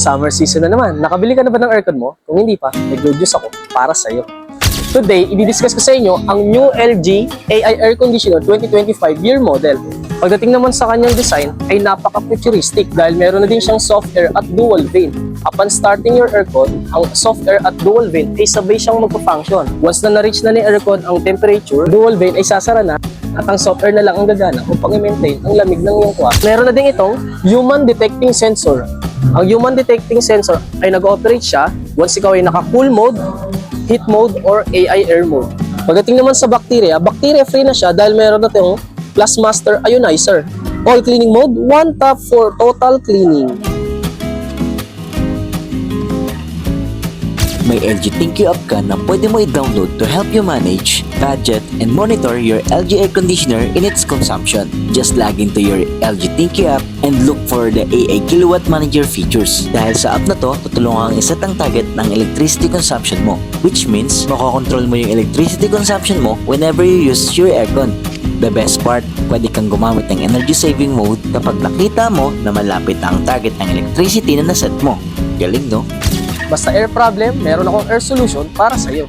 Summer season na naman. Nakabili ka na ba ng aircon mo? Kung hindi pa, may good news ako para sa'yo. Today, i-discuss ko sa inyo ang new LG AI Air Conditioner 2025 year model. Pagdating naman sa kanyang design ay napaka-futuristic dahil meron na din siyang soft air at dual vane. Upon starting your aircon, ang soft air at dual vane ay sabay siyang magpa-function. Once na na-reach na ni aircon ang temperature, dual vane ay sasara na at ang soft air na lang ang gagana upang i-maintain ang lamig ng iyong kwarto. Meron na din itong human detecting sensor. Ang human detecting sensor ay nag-ooperate siya once ikaw ay naka-cool mode, heat mode, or AI air mode. Pagdating naman sa bacteria free na siya dahil meron na itong Plus Master Ionizer. All cleaning mode, 1 tap for total cleaning. May LG Thank You app ka na pwede mo i-download to help you manage, budget, and monitor your LG air conditioner in its consumption. Just log into your LG Thank You app and look for the AI Kilowatt Manager features. Dahil sa app na to, tutulungan kang iset ang target ng electricity consumption mo, which means makokontrol mo yung electricity consumption mo whenever you use your aircon. The best part, pwede kang gumamit ng energy saving mode kapag nakita mo na malapit ang target ng electricity na naset mo. Galing, no? Basta air problem, meron akong air solution para sa'yo.